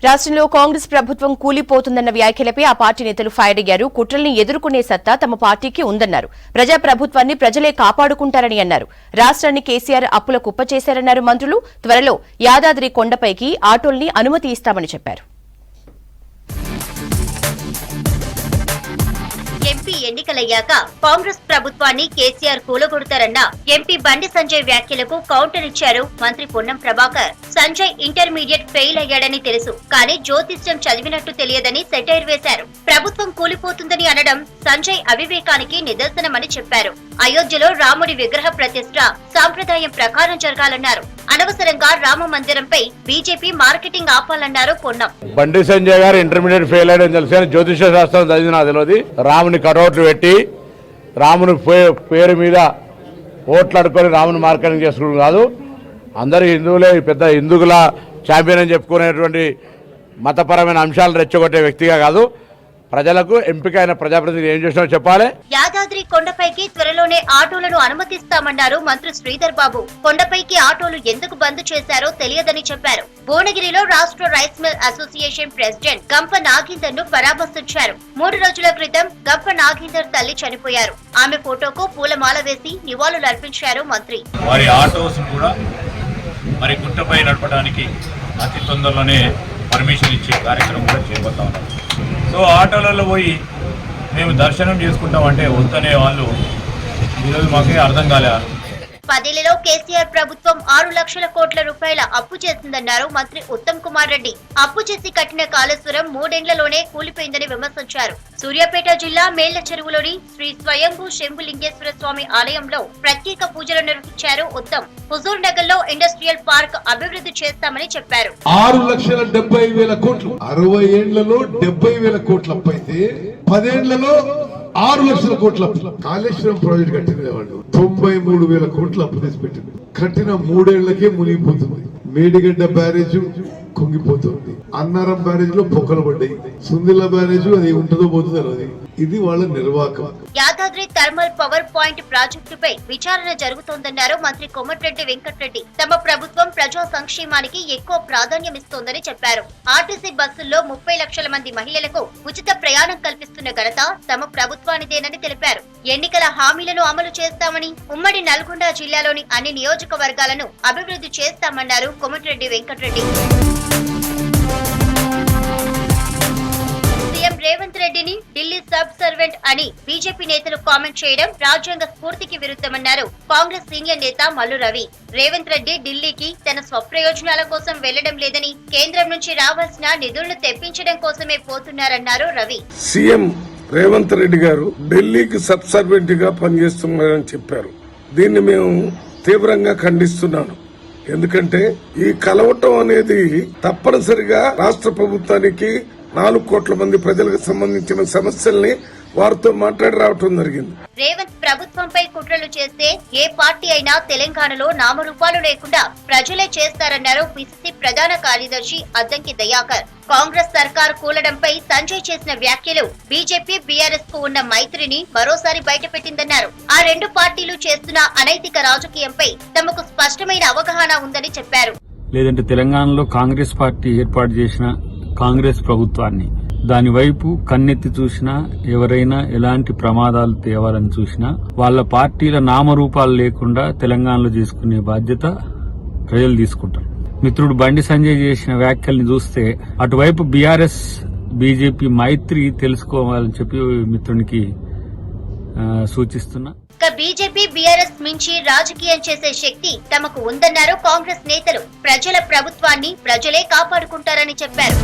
రాష్ట్రంలో కాంగ్రెస్ ప్రభుత్వం కూలిపోతుందన్న వ్యాఖ్యలపై ఆ పార్టీ నేతలు ఫైర్ అయ్యారు. కుట్రల్ని ఎదుర్కొనే సత్తా తమ పార్టీకి ఉందన్నారు. ప్రజా ప్రభుత్వాన్ని ప్రజలే కాపాడుకుంటారని అన్నారు. రాష్ట్రాన్ని కేసీఆర్ అప్పుల కుప్ప చేశారన్నారు మంత్రులు. త్వరలో యాదాద్రి కొండపైకి ఆటోల్ని అనుమతి ఇస్తామని చెప్పారు. ఎంపీ ఎన్నికలయ్యాక కాంగ్రెస్ ప్రభుత్వాన్ని కేసీఆర్ కూలగొడతారన్న ఎంపీ బండి సంజయ్ వ్యాఖ్యలకు కౌంటర్ ఇచ్చారు మంత్రి పొన్నం ప్రభాకర్. సంజయ్ ఇంటర్మీడియట్ ఫెయిల్ అయ్యాడని తెలుసు, కానీ జ్యోతిష్యం చదివినట్టు తెలియదని సెటైర్ వేశారు. ప్రభుత్వం కూలిపోతుందని అనడం సంజయ్ అవివేకానికి నిదర్శనమని చెప్పారు. అయోధ్యలో రాముడి విగ్రహ ప్రతిష్ఠ సాంప్రదాయం ప్రకారం జరగాలన్నారు. అనవసరంగా రామ మందిరంపై బీజేపీ మార్కెటింగ్ ఆపాలన్నారు పొన్నం. బండి సంజయ్ గారు ఇంటర్మీడియట్ ఫెయిల్ అయ్యడం తెలుసు, జ్యోతిష శాస్త్రం చదివిన నాకు తెలియదు. రాముని కటౌట్లు పెట్టి రాముని పేరు మీద ఓట్లు అడుకొని రాముని మార్కెటింగ్ చేసుకోవడం కాదు. అందరూ హిందువులే, పెద్ద హిందువుల ఛాంపియన్ అని చెప్పుకునేటువంటి మతపరమైన అంశాలను రెచ్చగొట్టే వ్యక్తిగా కాదు. ప్రజలకు ఎంపికైన ప్రజాప్రతినిధి ఏం చేసినా చెప్పాలి. యాదాద్రి కొండపైకి త్వరలోనే ఆటోలను అనుమతిస్తామన్నారు మంత్రి శ్రీధర్ బాబు. కొండపైకి ఆటోలు ఎందుకు బంద్ చేశారో తెలియదని చెప్పారు. భువనగిరిలో రాష్ట్ర రైస్ మిల్ అసోసియేషన్ ప్రెసిడెంట్ గంప నాగేందర్ ను పరామర్శించారు. 3 రోజుల క్రితం గంప నాగేందర్ తల్లి చనిపోయారు. ఆమె ఫోటోకు పూలమాల వేసి నివాళులు అర్పించారు మంత్రి. వారి ఆటోస్ కూడా మరి గుట్టపై నడపడానికి అతి తొందరలోనే పర్మిషన్ ఇచ్చే కార్యక్రమం కూడా చేయబోతా ఉన్నారు. సో ఆటోలలో పోయి మేము దర్శనం చేసుకుంటామంటే వద్దనే వాళ్ళు ఈరోజు మాకే అర్థం కాలేదు. 10 ఏళ్లలో కేసీఆర్ ప్రభుత్వం 6 లక్షల కోట్ల రూపాయల అప్పు చేసిందన్నారు మంత్రి ఉత్తమ్ కుమార్ రెడ్డి. అప్పు చేసి కట్టిన కాళేశ్వరం 3 ఏళ్లలోనే కూలిపోయిందని విమర్శించారు. సూర్యాపేట జిల్లా మేళ్ల చెరువులోని శ్రీ స్వయంభూ శంభులింగేశ్వర స్వామి ఆలయంలో ప్రత్యేక పూజలు నిర్వహించారు ఉత్తమ్. హుజూర్ నగర్ లో ఇండస్ట్రియల్ పార్క్ అభివృద్ధి చేస్తామని చెప్పారు. 6,70,000 కోట్లు 60 ఏళ్లలో 70,000 కోట్ల అప్పు అయితే 10 ఏళ్లలో 6 లక్షల కోట్ల అప్పు. కాళేశ్వరం ప్రాజెక్ట్ కట్టిన వాళ్ళు 93,000 కోట్ల అప్పు తీసి పెట్టింది. కట్టిన 3 ఏళ్లకే మునిగిపోతుంది. మేడిగడ్డ బ్యారేజ్ కుంగిపోతుంది. అన్నారం బ్యారేజ్ లో పొక్కలు పడ్డాయి. సుందిల్ల బ్యారేజ్ అది ఉంటుందో పోతుందో అది. ఇది వాళ్ళ నిర్వాహకం. యాదాద్రి థర్మల్ పవర్ పాయింట్ ప్రాజెక్టుపై విచారణ జరుగుతోందన్నారు మంత్రి కోమటిరెడ్డి వెంకటరెడ్డి. తమ ప్రభుత్వం ప్రజా సంక్షేమానికి ఎక్కువ ప్రాధాన్యం ఇస్తోందని చెప్పారు. ఆర్టీసీ బస్సుల్లో 30 లక్షల మంది మహిళలకు ఉచిత ప్రయాణం కల్పిస్తున్న ఘనత తమ ప్రభుత్వానిదేనని తెలిపారు. ఎన్నికల హామీలను అమలు చేస్తామని, ఉమ్మడి నల్గొండ జిల్లాలోని అన్ని నియోజకవర్గాలను అభివృద్ధి చేస్తామన్నారు కోమటిరెడ్డి వెంకటరెడ్డి. సీఎం రేవంత్ రెడ్డిని ఢిల్లీ సబ్ సర్వెంట్ అని బీజేపీ నేతలు కామెంట్ చేయడం రాజ్యాంగ స్ఫూర్తికి విరుద్ధమన్నారు కాంగ్రెస్ సీనియర్ నేత మల్లు రవి. రేవంత్ రెడ్డి ఢిల్లీకి తన స్వప్రయోజనాల కోసం వెళ్లడం లేదని, కేంద్రం నుంచి రావాల్సిన నిధులను తెప్పించడం కోసమే పోతున్నారన్నారు రవి. సీఎం రేవంత్ రెడ్డి గారు ఢిల్లీకి సబ్ సర్వెంట్ గా పనిచేస్తున్నారని చెప్పారు. దీన్ని మేము తీవ్రంగా ఖండిస్తున్నాను. ఎందుకంటే ఈ కలవటం అనేది తప్పనిసరిగా రాష్ట్ర ప్రభుత్వానికి 4 కోట్ల మంది ప్రజలకు సంబంధించిన సమస్యల్ని వారితో మాట్లాడి రావటం జరిగింది. రేవంత్ ప్రభుత్వంపై కుట్రలు చేస్తే ఏ పార్టీ అయినా తెలంగాణలో నామరూపాలు లేకుండా ప్రజలే చేస్తారన్నారు పిసిసి ప్రధాన కార్యదర్శి అద్దంకి దయాకర్. కాంగ్రెస్ సర్కార్ కూలడంపై సంజయ్ చేసిన వ్యాఖ్యలు బీజేపీ బీఆర్ఎస్ కు ఉన్న మైత్రిని మరోసారి బయటపెట్టిందన్నారు. ఆ 2 పార్టీలు చేస్తున్న అనైతిక రాజకీయంపై తమకు స్పష్టమైన అవగాహన ఉందని చెప్పారు. లేదంటే తెలంగాణలో కాంగ్రెస్ పార్టీ ఏర్పాటు చేసిన కాంగ్రెస్ ప్రభుత్వాన్ని దాని వైపు కన్నెత్తి చూసినా, ఎవరైనా ఎలాంటి ప్రమాదాలు తేవాలని చూసినా వాళ్ళ పార్టీల నామరూపాలు లేకుండా తెలంగాణలో చేసుకునే బాధ్యత ప్రజలు తీసుకుంటారు. మిత్రుడు బండి సంజయ్ చేసిన వ్యాఖ్యల్ని చూస్తే అటువైపు బీఆర్ఎస్ బీజేపీ మైత్రి తెలుసుకోవాలని చెప్పి మిత్రునికి సూచిస్తున్నా. బీజేపీ బీఆర్ఎస్ మించి రాజకీయం చేసే శక్తి తమకు ఉందన్నారు కాంగ్రెస్ నేతలు. ప్రజల ప్రభుత్వాన్ని ప్రజలే కాపాడుకుంటారని చెప్పారు.